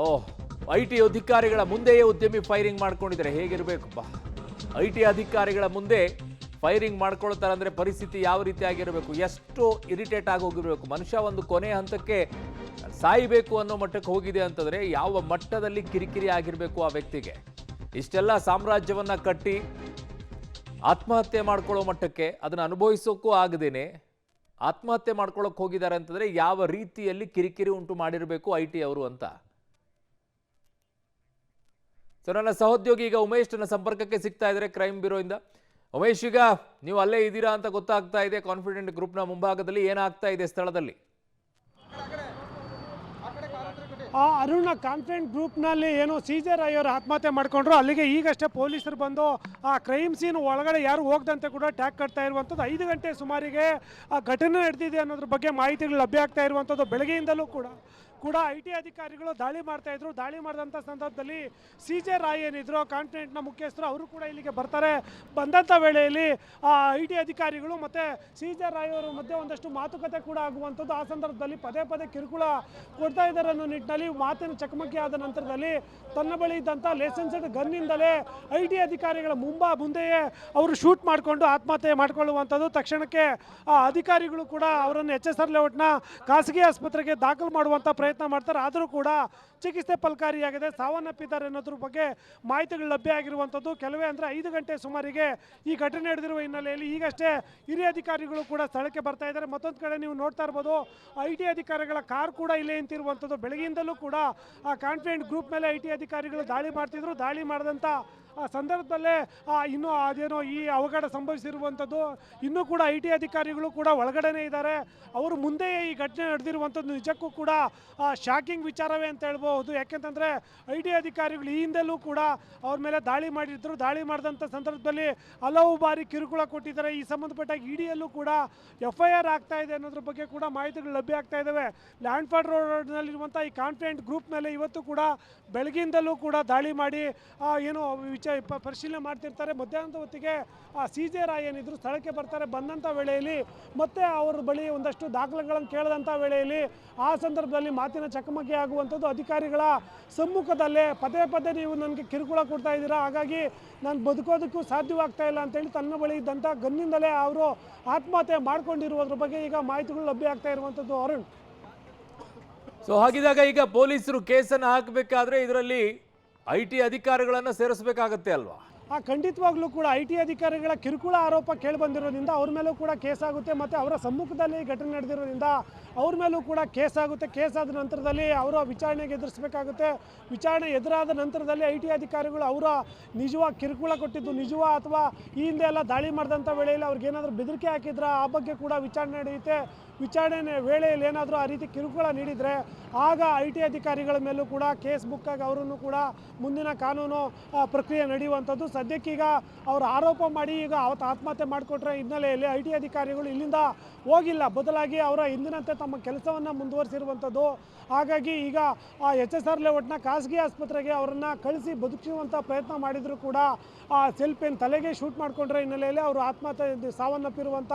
ಓಹ್, IT ಅಧಿಕಾರಿಗಳ ಮುಂದೆಯೇ ಉದ್ಯಮಿ ಫೈರಿಂಗ್ ಮಾಡ್ಕೊಂಡಿದ್ದಾರೆ. ಹೇಗಿರಬೇಕಪ್ಪ? IT ಅಧಿಕಾರಿಗಳ ಮುಂದೆ ಫೈರಿಂಗ್ ಮಾಡ್ಕೊಳ್ತಾರೆ ಅಂದ್ರೆ ಪರಿಸ್ಥಿತಿ ಯಾವ ರೀತಿ ಆಗಿರಬೇಕು? ಎಷ್ಟು ಇರಿಟೇಟ್ ಆಗಿ ಹೋಗಿರಬೇಕು? ಮನುಷ್ಯ ಒಂದು ಕೊನೆ ಹಂತಕ್ಕೆ ಸಾಯಬೇಕು ಅನ್ನೋ ಮಟ್ಟಕ್ಕೆ ಹೋಗಿದೆ ಅಂತಂದ್ರೆ ಯಾವ ಮಟ್ಟದಲ್ಲಿ ಕಿರಿಕಿರಿ ಆಗಿರಬೇಕು ಆ ವ್ಯಕ್ತಿಗೆ? ಇಷ್ಟೆಲ್ಲ ಸಾಮ್ರಾಜ್ಯವನ್ನ ಕಟ್ಟಿ ಆತ್ಮಹತ್ಯೆ ಮಾಡ್ಕೊಳ್ಳೋ ಮಟ್ಟಕ್ಕೆ, ಅದನ್ನ ಅನುಭವಿಸೋಕ್ಕೂ ಆಗದೇನೆ ಆತ್ಮಹತ್ಯೆ ಮಾಡ್ಕೊಳ್ಳೋಕೆ ಹೋಗಿದ್ದಾರೆ ಅಂತಂದ್ರೆ ಯಾವ ರೀತಿಯಲ್ಲಿ ಕಿರಿಕಿರಿ ಉಂಟು ಮಾಡಿರಬೇಕು IT ಅವರು ಅಂತ. ಸೊ ನನ್ನ ಸಹೋದ್ಯೋಗಿ ಈಗ ಉಮೇಶ್ ನನ್ನ ಸಂಪರ್ಕಕ್ಕೆ ಸಿಗ್ತಾ ಇದ್ದಾರೆ ಕ್ರೈಮ್ ಬ್ಯೂರೋ ಇಂದ. ಉಮೇಶ್, ಈಗ ನೀವು ಅಲ್ಲೇ ಇದ್ದೀರಾ ಅಂತ ಗೊತ್ತಾಗ್ತಾ ಇದೆ. ಕಾನ್ಫಿಡೆಂಟ್ ಗ್ರೂಪ್ನ ಮುಂಭಾಗದಲ್ಲಿ ಏನಾಗ್ತಾ ಇದೆ ಸ್ಥಳದಲ್ಲಿ? ಅರುಣ, ಕಾನ್ಫಿಡೆಂಟ್ ಗ್ರೂಪ್ನಲ್ಲಿ ಏನು CJ ರಾಯ್ ಅವರು ಆತ್ಮಹತ್ಯೆ ಮಾಡಿಕೊಂಡ್ರು, ಅಲ್ಲಿಗೆ ಈಗಷ್ಟೇ ಪೊಲೀಸರು ಬಂದು ಆ ಕ್ರೈಮ್ ಸೀನ್ ಒಳಗಡೆ ಯಾರು ಹೋಗದಂತೆ ಕೂಡ ಟ್ಯಾಗ್ ಕಟ್ತಾ ಇರುವಂಥದ್ದು. 5 ಗಂಟೆ ಸುಮಾರಿಗೆ ಆ ಘಟನೆ ನಡೆದಿದೆ ಅನ್ನೋದ್ರ ಬಗ್ಗೆ ಮಾಹಿತಿಗಳು ಲಭ್ಯ ಆಗ್ತಾ ಇರುವಂಥದ್ದು. ಬೆಳಗ್ಗೆಯಿಂದಲೂ ಕೂಡ IT ಅಧಿಕಾರಿಗಳು ದಾಳಿ ಮಾಡ್ತಾ ಇದ್ರು. ದಾಳಿ ಮಾಡಿದಂಥ ಸಂದರ್ಭದಲ್ಲಿ CJ ರಾಯ್ ಏನಿದ್ರು ಕಾನ್ಫಿಡೆಂಟ್ನ ಮುಖ್ಯಸ್ಥರು, ಅವರು ಕೂಡ ಇಲ್ಲಿಗೆ ಬರ್ತಾರೆ. ಬಂದಂಥ ವೇಳೆಯಲ್ಲಿ IT ಅಧಿಕಾರಿಗಳು ಮತ್ತು CJ ರಾಯ್ ಅವರ ಮಧ್ಯೆ ಒಂದಷ್ಟು ಮಾತುಕತೆ ಕೂಡ ಆಗುವಂಥದ್ದು. ಆ ಸಂದರ್ಭದಲ್ಲಿ ಪದೇ ಪದೇ ಕಿರುಕುಳ ಕೊಡ್ತಾ ಇದ್ದಾರೆ ಅನ್ನೋ ನಿಟ್ಟಿನಲ್ಲಿ ಮಾತಿನ ಚಕಮಕಿ ಆದ ನಂತರದಲ್ಲಿ ತನ್ನ ಬಳಿ ಇದ್ದಂಥ ಲೈಸೆನ್ಸ್ಡ್ ಗನ್ನಿಂದಲೇ IT ಅಧಿಕಾರಿಗಳ ಮುಂದೆಯೇ ಅವರು ಶೂಟ್ ಮಾಡಿಕೊಂಡು ಆತ್ಮಹತ್ಯೆ ಮಾಡಿಕೊಳ್ಳುವಂಥದ್ದು. ತಕ್ಷಣಕ್ಕೆ ಅಧಿಕಾರಿಗಳು ಕೂಡ ಅವರನ್ನು HSR ಲೇಔಟ್ನ ಖಾಸಗಿ ಆಸ್ಪತ್ರೆಗೆ ದಾಖಲು ಮಾಡುವಂಥ ಪ್ರಯತ್ನ ಮಾಡ್ತಾರೆ. ಆದರೂ ಕೂಡ ಚಿಕಿತ್ಸೆ ಫಲಕಾರಿಯಾಗಿದೆ, ಸಾವನ್ನಪ್ಪಿದ್ದಾರೆ ಅನ್ನೋದ್ರ ಬಗ್ಗೆ ಮಾಹಿತಿಗಳು ಲಭ್ಯ ಆಗಿರುವಂಥದ್ದು. ಕೆಲವೇ ಅಂದರೆ 5 ಗಂಟೆ ಸುಮಾರಿಗೆ ಈ ಘಟನೆ ನಡೆದಿರುವ ಹಿನ್ನೆಲೆಯಲ್ಲಿ ಈಗಷ್ಟೇ ಹಿರಿಯ ಅಧಿಕಾರಿಗಳು ಕೂಡ ಸ್ಥಳಕ್ಕೆ ಬರ್ತಾ ಇದ್ದಾರೆ. ಮತ್ತೊಂದು ಕಡೆ ನೀವು ನೋಡ್ತಾ ಇರ್ಬೋದು, IT ಅಧಿಕಾರಿಗಳ ಕಾರ್ ಕೂಡ ಇಲ್ಲೇ ನಿಂತಿರುವಂಥದ್ದು. ಬೆಳಗ್ಗೆಯಿಂದಲೂ ಕೂಡ ಆ ಕಾನ್ಫಿಡೆಂಟ್ ಗ್ರೂಪ್ ಮೇಲೆ IT ಅಧಿಕಾರಿಗಳು ದಾಳಿ ಮಾಡ್ತಿದ್ರು. ದಾಳಿ ಮಾಡಿದಂಥ ಆ ಸಂದರ್ಭದಲ್ಲೇ ಇನ್ನೂ ಅದೇನೋ ಈ ಅವಘಡ ಸಂಭವಿಸಿರುವಂಥದ್ದು. ಇನ್ನೂ ಕೂಡ IT ಅಧಿಕಾರಿಗಳು ಕೂಡ ಒಳಗಡೆನೇ ಇದ್ದಾರೆ. ಅವರು ಮುಂದೆಯೇ ಈ ಘಟನೆ ನಡೆದಿರುವಂಥದ್ದು ನಿಜಕ್ಕೂ ಕೂಡ ಶಾಕಿಂಗ್ ವಿಚಾರವೇ ಅಂತ ಹೇಳ್ಬೋದು. ಯಾಕೆಂತಂದರೆ IT ಅಧಿಕಾರಿಗಳು ಈ ಹಿಂದೆಲ್ಲೂ ಕೂಡ ಅವ್ರ ಮೇಲೆ ದಾಳಿ ಮಾಡಿದ್ರು. ದಾಳಿ ಮಾಡಿದಂಥ ಸಂದರ್ಭದಲ್ಲಿ ಹಲವು ಬಾರಿ ಕಿರುಕುಳ ಕೊಟ್ಟಿದ್ದಾರೆ. ಈ ಸಂಬಂಧಪಟ್ಟ EDಯಲ್ಲೂ ಕೂಡ FIR ಆಗ್ತಾ ಇದೆ ಅನ್ನೋದ್ರ ಬಗ್ಗೆ ಕೂಡ ಮಾಹಿತಿಗಳು ಲಭ್ಯ ಆಗ್ತಾ ಇದ್ದಾವೆ. ಲ್ಯಾಂಡ್ಫೋರ್ಡ್ ರೋಡ್ನಲ್ಲಿರುವಂಥ ಈ ಕಾನ್ಫಿಡೆಂಟ್ ಗ್ರೂಪ್ ಮೇಲೆ ಇವತ್ತು ಕೂಡ ಬೆಳಗ್ಗೆಯಿಂದಲೂ ಕೂಡ ದಾಳಿ ಮಾಡಿ ಏನೋ ಪರಿಶೀಲನೆ ಮಾಡ್ತಿರ್ತಾರೆ. ಮಧ್ಯಾಹ್ನದ ಹೊತ್ತಿಗೆ CJ ರಾಯ್ ಏನಿದ್ರು ಸ್ಥಳಕ್ಕೆ ಬರ್ತಾರೆ. ಬಂದಂಥ ವೇಳೆಯಲ್ಲಿ ಮತ್ತೆ ಅವರ ಬಳಿ ಒಂದಷ್ಟು ದಾಖಲೆಗಳನ್ನು ಕೇಳಿದಂಥ ವೇಳೆಯಲ್ಲಿ ಆ ಸಂದರ್ಭದಲ್ಲಿ ಮಾತಿನ ಚಕಮಕಿ ಆಗುವಂಥದ್ದು. ಅಧಿಕಾರಿಗಳ ಸಮ್ಮುಖದಲ್ಲೇ ಪದೇ ಪದೇ ನೀವು ನನಗೆ ಕಿರುಕುಳ ಕೊಡ್ತಾ ಇದ್ದೀರಾ, ಹಾಗಾಗಿ ನಾನು ಬದುಕೋದಕ್ಕೂ ಸಾಧ್ಯವಾಗ್ತಾ ಇಲ್ಲ ಅಂತೇಳಿ ತನ್ನ ಬಳಿ ಇದ್ದಂಥ ಗನ್ನಿಂದಲೇ ಅವರು ಆತ್ಮಹತ್ಯೆ ಮಾಡ್ಕೊಂಡಿರುವುದ್ರ ಬಗ್ಗೆ ಈಗ ಮಾಹಿತಿಗಳು ಲಭ್ಯ ಆಗ್ತಾ ಇರುವಂಥದ್ದು. ಅರುಣ್, ಸೊ ಹಾಗಿದ್ದಾಗ ಈಗ ಪೊಲೀಸರು ಕೇಸನ್ನು ಹಾಕಬೇಕಾದ್ರೆ ಇದರಲ್ಲಿ IT ಅಧಿಕಾರಿಗಳನ್ನ ಸೇರಿಸಬೇಕಾಗತ್ತೆ ಅಲ್ವಾ? ಖಂಡಿತವಾಗ್ಲೂ ಕೂಡ IT ಅಧಿಕಾರಿಗಳ ಕಿರುಕುಳ ಆರೋಪ ಕೇಳಿಬಂದಿರೋದ್ರಿಂದ ಅವ್ರ ಮೇಲೂ ಕೂಡ ಕೇಸ್ ಆಗುತ್ತೆ. ಮತ್ತು ಅವರ ಸಮ್ಮುಖದಲ್ಲಿ ಘಟನೆ ನಡೆದಿರೋದ್ರಿಂದ ಅವ್ರ ಮೇಲೂ ಕೂಡ ಕೇಸ್ ಆಗುತ್ತೆ. ಕೇಸ್ ಆದ ನಂತರದಲ್ಲಿ ಅವರ ವಿಚಾರಣೆಗೆ ಎದುರಿಸಬೇಕಾಗುತ್ತೆ. ವಿಚಾರಣೆ ಎದುರಾದ ನಂತರದಲ್ಲಿ IT ಅಧಿಕಾರಿಗಳು ಅವರ ನಿಜವಾಗಿ ಕಿರುಕುಳ ಕೊಟ್ಟಿದ್ದು ನಿಜವಾ ಅಥವಾ ಈ ಹಿಂದೆ ಎಲ್ಲ ದಾಳಿ ಮಾಡಿದಂಥ ವೇಳೆಯಲ್ಲಿ ಅವ್ರಿಗೇನಾದರೂ ಬೆದರಿಕೆ ಹಾಕಿದ್ರ ಆ ಬಗ್ಗೆ ಕೂಡ ವಿಚಾರಣೆ ನಡೆಯುತ್ತೆ. ವಿಚಾರಣೆ ವೇಳೆಯಲ್ಲಿ ಏನಾದರೂ ಆ ರೀತಿ ಕಿರುಕುಳ ನೀಡಿದರೆ ಆಗ IT ಅಧಿಕಾರಿಗಳ ಮೇಲೂ ಕೂಡ ಕೇಸ್ ಬುಕ್ ಆಗಿ ಅವರನ್ನು ಕೂಡ ಮುಂದಿನ ಕಾನೂನು ಪ್ರಕ್ರಿಯೆ ನಡೆಯುವಂಥದ್ದು. ಸದ್ಯಕ್ಕೀಗ ಅವರು ಆರೋಪ ಮಾಡಿ ಈಗ ಅವತ್ತು ಆತ್ಮಹತ್ಯೆ ಮಾಡಿಕೊಟ್ರೆ ಹಿನ್ನೆಲೆಯಲ್ಲಿ IT ಅಧಿಕಾರಿಗಳು ಇಲ್ಲಿಂದ ಹೋಗಿಲ್ಲ, ಬದಲಾಗಿ ಅವರ ಹಿಂದಿನಂತೆ ತಮ್ಮ ಕೆಲಸವನ್ನು ಮುಂದುವರಿಸಿರುವಂಥದ್ದು. ಹಾಗಾಗಿ ಈಗ HSR ಲೇಔಟ್ನ ಖಾಸಗಿ ಆಸ್ಪತ್ರೆಗೆ ಅವರನ್ನು ಕಳಿಸಿ ಬದುಕಿಸುವಂಥ ಪ್ರಯತ್ನ ಮಾಡಿದರೂ ಕೂಡ ಸೆಲ್ ಪೇನ್ ತಲೆಗೆ ಶೂಟ್ ಮಾಡಿಕೊಂಡ್ರೆ ಹಿನ್ನೆಲೆಯಲ್ಲಿ ಅವರು ಆತ್ಮಹತ್ಯೆ ಸಾವನ್ನಪ್ಪಿರುವಂಥ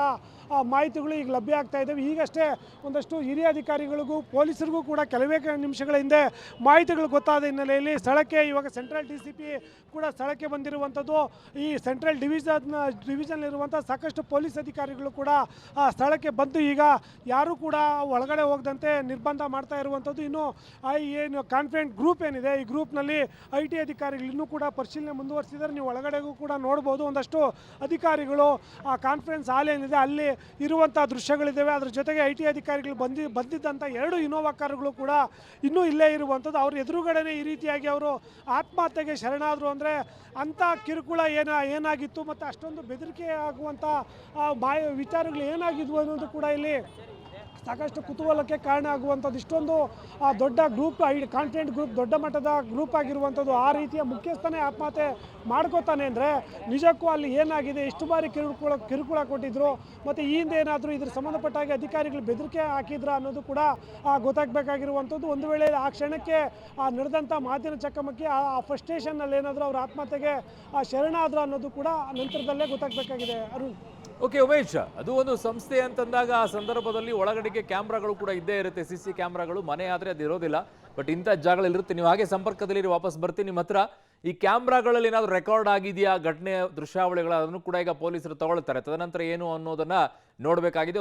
ಮಾಹಿತಿಗಳು ಈಗ ಲಭ್ಯ ಆಗ್ತಾ ಇದ್ದಾವೆ. ಈಗಷ್ಟೇ ಒಂದಷ್ಟು ಹಿರಿಯ ಅಧಿಕಾರಿಗಳಿಗೂ ಪೊಲೀಸರಿಗೂ ಕೂಡ ಕೆಲವೇ ನಿಮಿಷಗಳ ಹಿಂದೆ ಮಾಹಿತಿಗಳು ಗೊತ್ತಾದ ಹಿನ್ನೆಲೆಯಲ್ಲಿ ಸ್ಥಳಕ್ಕೆ ಇವಾಗ ಸೆಂಟ್ರಲ್ DCP ಕೂಡ ಸ್ಥಳಕ್ಕೆ ಬಂದಿರುವಂಥದ್ದು. ಈ ಸೆಂಟ್ರಲ್ ಡಿವಿಷನ್ ಇರುವಂಥ ಸಾಕಷ್ಟು ಪೊಲೀಸ್ ಅಧಿಕಾರಿಗಳು ಕೂಡ ಸ್ಥಳಕ್ಕೆ ಬಂದು ಈಗ ಯಾರೂ ಕೂಡ ಒಳಗಡೆ ಹೋಗದಂತೆ ನಿರ್ಬಂಧ ಮಾಡ್ತಾ ಇರುವಂಥದ್ದು. ಇನ್ನು ಏನು ಕಾನ್ಫಿಡೆಂಟ್ ಗ್ರೂಪ್ ಏನಿದೆ, ಈ ಗ್ರೂಪ್ನಲ್ಲಿ IT ಅಧಿಕಾರಿಗಳು ಇನ್ನೂ ಕೂಡ ಪರಿಶೀಲನೆ ಮುಂದುವರಿಸಿದ್ದಾರೆ. ನೀವು ಒಳಗಡೆಗೂ ಕೂಡ ನೋಡ್ಬೋದು, ಒಂದಷ್ಟು ಅಧಿಕಾರಿಗಳು ಆ ಕಾನ್ಫರೆನ್ಸ್ ಹಾಲ್ ಏನಿದೆ ಅಲ್ಲಿ ಇರುವಂಥ ದೃಶ್ಯಗಳಿದ್ದಾವೆ. ಅದ್ರ ಜೊತೆಗೆ IT ಅಧಿಕಾರಿಗಳು ಬಂದಿದ್ದಂಥ 2 ಇನೋವಾ ಕಾರುಗಳು ಕೂಡ ಇನ್ನೂ ಇಲ್ಲೇ ಇರುವಂಥದ್ದು. ಅವ್ರ ಎದುರುಗಡೆನೇ ಈ ರೀತಿಯಾಗಿ ಅವರು ಆತ್ಮಹತ್ಯೆಗೆ ಶರಣಾದರು ಅಂದರೆ ಅಂಥ ಕಿರುಕುಳ ಏನಾಗಿತ್ತು ಮತ್ತು ಅಷ್ಟೊಂದು ಬೆದರಿಕೆ ಆಗುವಂಥ ವಿಚಾರಗಳು ಏನಾಗಿದ್ವು ಅನ್ನೋದು ಕೂಡ ಇಲ್ಲಿ ಸಾಕಷ್ಟು ಕುತೂಹಲಕ್ಕೆ ಕಾರಣ ಆಗುವಂಥದ್ದು. ಇಷ್ಟೊಂದು ದೊಡ್ಡ ಗ್ರೂಪ್ ಕಾನ್ಫಿಡೆಂಟ್ ಗ್ರೂಪ್ ದೊಡ್ಡ ಮಟ್ಟದ ಗ್ರೂಪ್ ಆಗಿರುವಂಥದ್ದು ಆ ರೀತಿಯ ಮುಖ್ಯಸ್ಥನೇ ಆತ್ಮಹತ್ಯೆ ಮಾಡ್ಕೋತಾನೆ ಅಂದರೆ ನಿಜಕ್ಕೂ ಅಲ್ಲಿ ಏನಾಗಿದೆ, ಎಷ್ಟು ಬಾರಿ ಕಿರುಕುಳ ಕೊಟ್ಟಿದ್ರು ಮತ್ತು ಈ ಹಿಂದೆ ಏನಾದರೂ ಇದ್ರ ಸಂಬಂಧಪಟ್ಟಾಗಿ ಅಧಿಕಾರಿಗಳು ಬೆದರಿಕೆ ಹಾಕಿದ್ರ ಅನ್ನೋದು ಕೂಡ ಗೊತ್ತಾಗಬೇಕಾಗಿರುವಂಥದ್ದು. ಒಂದು ವೇಳೆ ಆ ಕ್ಷಣಕ್ಕೆ ನಡೆದಂಥ ಮಾತಿನ ಚಕಮಕಿ ಆ ಫ್ರಸ್ಟ್ರೇಷನ್ನಲ್ಲಿ ಏನಾದರೂ ಅವ್ರ ಆತ್ಮಹತ್ಯೆಗೆ ಶರಣಾದ್ರು ಅನ್ನೋದು ಕೂಡ ನಂತರದಲ್ಲೇ ಗೊತ್ತಾಗಬೇಕಾಗಿದೆ. ಅರುಣ್. ಓಕೆ ಉಮೇಶ್, ಅದು ಒಂದು ಸಂಸ್ಥೆ ಅಂತಂದಾಗ ಆ ಸಂದರ್ಭದಲ್ಲಿ ಒಳಗಡೆಗೆ ಕ್ಯಾಮ್ರಾಗಳು ಕೂಡ ಇದ್ದೇ ಇರುತ್ತೆ, CC ಕ್ಯಾಮ್ರಾಗಳು. ಮನೆ ಆದರೆ ಅದು ಇರೋದಿಲ್ಲ, ಬಟ್ ಇಂಥ ಜಾಗಗಳಿರುತ್ತೆ. ನೀವು ಹಾಗೆ ಸಂಪರ್ಕದಲ್ಲಿ ವಾಪಸ್ ಬರ್ತೀನಿ ನಿಮ್ಮ ಹತ್ರ. ಈ ಕ್ಯಾಮ್ರಾಗಳಲ್ಲಿ ಏನಾದರೂ ರೆಕಾರ್ಡ್ ಆಗಿದೆಯಾ ಘಟನೆ ದೃಶ್ಯಾವಳಿಗಳು, ಅದನ್ನು ಕೂಡ ಈಗ ಪೊಲೀಸರು ತಗೊಳ್ತಾರೆ. ತದನಂತರ ಏನು ಅನ್ನೋದನ್ನ ನೋಡಬೇಕಾಗಿದೆ.